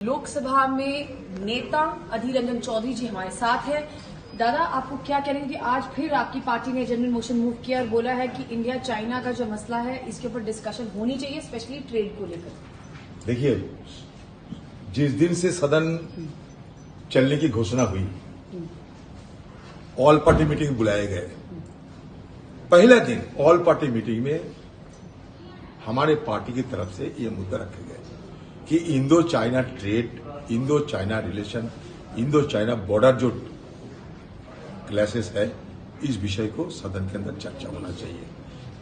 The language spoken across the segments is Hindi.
लोकसभा में नेता अधीर रंजन चौधरी जी हमारे साथ हैं। दादा, आपको क्या कहेंगे कि आज फिर आपकी पार्टी ने जनरल मोशन मूव किया और बोला है कि इंडिया चाइना का जो मसला है इसके ऊपर डिस्कशन होनी चाहिए, स्पेशली ट्रेड को लेकर। देखिए, जिस दिन से सदन चलने की घोषणा हुई, ऑल पार्टी मीटिंग बुलाए गए, पहले दिन ऑल पार्टी मीटिंग में हमारे पार्टी की तरफ से ये मुद्दा रखे गए कि Indo China trade, Indo China relation, Indo China border जो क्लैशेस है, इस विषय को सदन के अंदर चर्चा होना चाहिए।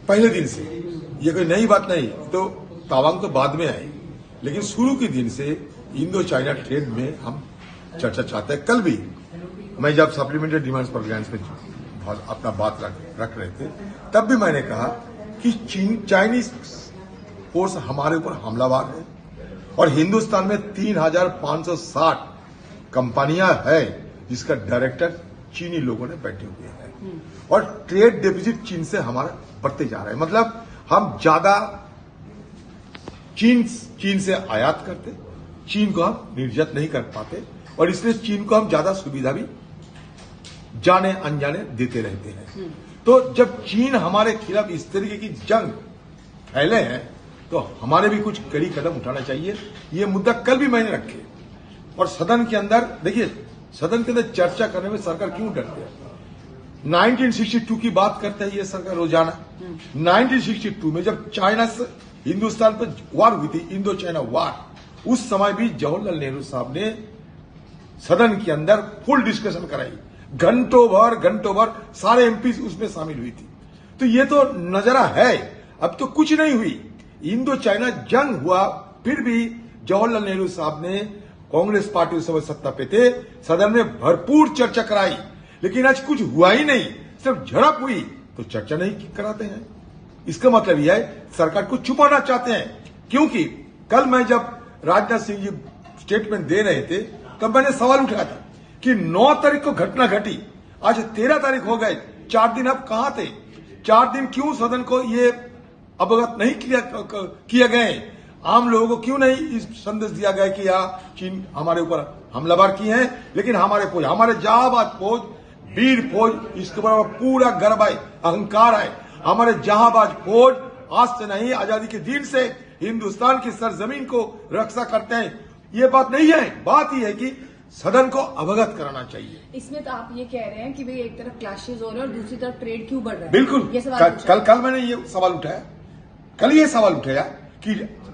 पहले दिन से ये कोई नई बात नहीं, तो तावांग तो बाद में आई, लेकिन शुरू के दिन से इंडो चाइना ट्रेड में हम चर्चा चाहते हैं। कल भी मैं जब सप्लीमेंट्री डिमांड्स पर ग्रांट्स में अपना बात रख रहे थे, तब भी मैंने कहा कि चाइनीज फोर्स हमारे ऊपर हमलावर है और हिंदुस्तान में 3,560 कंपनियां हैं जिसका डायरेक्टर चीनी लोगों ने बैठे हुए हैं और ट्रेड डेफिसिट चीन से हमारा बढ़ते जा रहा है। मतलब हम ज्यादा चीन से आयात करते, चीन को हम निर्यात नहीं कर पाते और इसलिए चीन को हम ज्यादा सुविधा भी जाने अनजाने देते रहते हैं। तो जब चीन हमारे खिलाफ इस तरीके की जंग फैले हैं तो हमारे भी कुछ कड़ी कदम उठाना चाहिए। ये मुद्दा कल भी मैंने रखे और सदन के अंदर, देखिए, सदन के अंदर चर्चा करने में सरकार क्यों डरते हैं? 1962 की बात करते हैं ये सरकार रोजाना। 1962 में जब चाइना से हिंदुस्तान पर वार हुई थी, इंडो चाइना वार, उस समय भी जवाहरलाल नेहरू साहब ने सदन के अंदर फुल डिस्कशन कराई, घंटों भर सारे एमपी उसमें शामिल हुई थी। तो ये तो नजरा है, अब तो कुछ नहीं हुई। इंडो चाइना जंग हुआ, फिर भी जवाहरलाल नेहरू साहब ने, कांग्रेस पार्टी उस समय सत्ता पे थे, सदन में भरपूर चर्चा कराई, लेकिन आज कुछ हुआ ही नहीं, सिर्फ झड़प हुई, तो चर्चा नहीं कराते हैं। इसका मतलब यह है सरकार को छुपाना चाहते हैं। क्योंकि कल मैं जब राजनाथ सिंह जी स्टेटमेंट दे रहे थे तब मैंने सवाल उठाया था कि 9 तारीख को घटना घटी, आज 13 तारीख हो गए, 4 दिन अब कहां थे? 4 दिन क्यों सदन को ये अवगत नहीं किया गए? आम लोगों को क्यों नहीं इस संदेश दिया गया कि चीन हमारे ऊपर हमलावर किए हैं? लेकिन हमारे फौज, हमारे जहांबाज फौज, वीर फौज, इसके ऊपर पूरा गर्व है, अहंकार है। हमारे जहांबाज फौज आज से नहीं, आजादी के दिन से हिंदुस्तान की सरजमीन को रक्षा करते हैं। ये बात नहीं है, बात यह है कि सदन को अवगत कराना चाहिए। इसमें तो आप ये कह रहे हैं कि भाई एक तरफ क्लैशेज हो रहे हैं और दूसरी तरफ ट्रेड क्यों बढ़ रहा है? बिल्कुल, ये सवाल कल मैंने ये सवाल उठाया, कल ये सवाल उठाया कि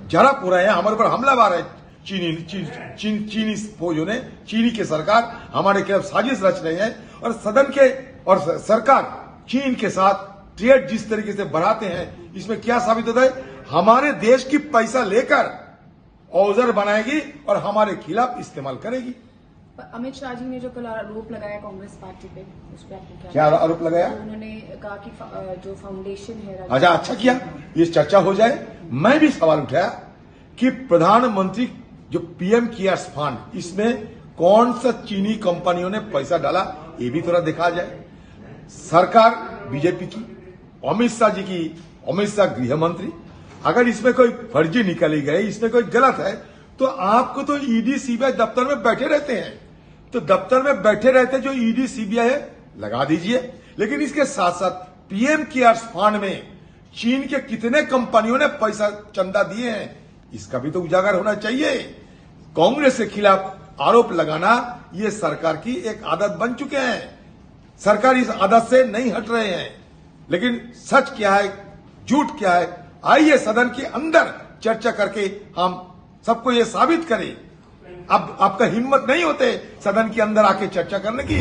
जरा हो रहे हैं, हमारे ऊपर हमलावर है चीनी फौजों ने, चीनी की सरकार हमारे खिलाफ साजिश रच रहे हैं और सदन के और सरकार चीन के साथ ट्रेड जिस तरीके से बढ़ाते हैं, इसमें क्या साबित होता है? हमारे देश की पैसा लेकर औजार बनाएगी और हमारे खिलाफ इस्तेमाल करेगी। अमित शाह जी ने जो कल आरोप लगाया कांग्रेस पार्टी पे, उस पर आपको क्या आरोप लगाया? उन्होंने कहा कि जो फाउंडेशन है, अच्छा किया, ये चर्चा हो जाए। मैं भी सवाल उठाया कि प्रधानमंत्री जो पीएम केयर्स फंड, इसमें कौन सा चीनी कंपनियों ने पैसा डाला, ये भी थोड़ा देखा जाए। सरकार बीजेपी की, अमित शाह जी की, अमित शाह गृह मंत्री, अगर इसमें कोई फर्जी निकाली गई, इसमें कोई गलत है, तो आपको तो ईडी सीबीआई दफ्तर में बैठे रहते हैं, तो दफ्तर में बैठे रहते जो ईडी सीबीआई है लगा दीजिए। लेकिन इसके साथ साथ पीएम केयर्स फंड में चीन के कितने कंपनियों ने पैसा चंदा दिए हैं, इसका भी तो उजागर होना चाहिए। कांग्रेस के खिलाफ आरोप लगाना ये सरकार की एक आदत बन चुके हैं। सरकार इस आदत से नहीं हट रहे हैं। लेकिन सच क्या है, झूठ क्या है, आइए सदन के अंदर चर्चा करके हम सबको ये साबित करें। अब आपका हिम्मत नहीं होते सदन के अंदर आके चर्चा करने की।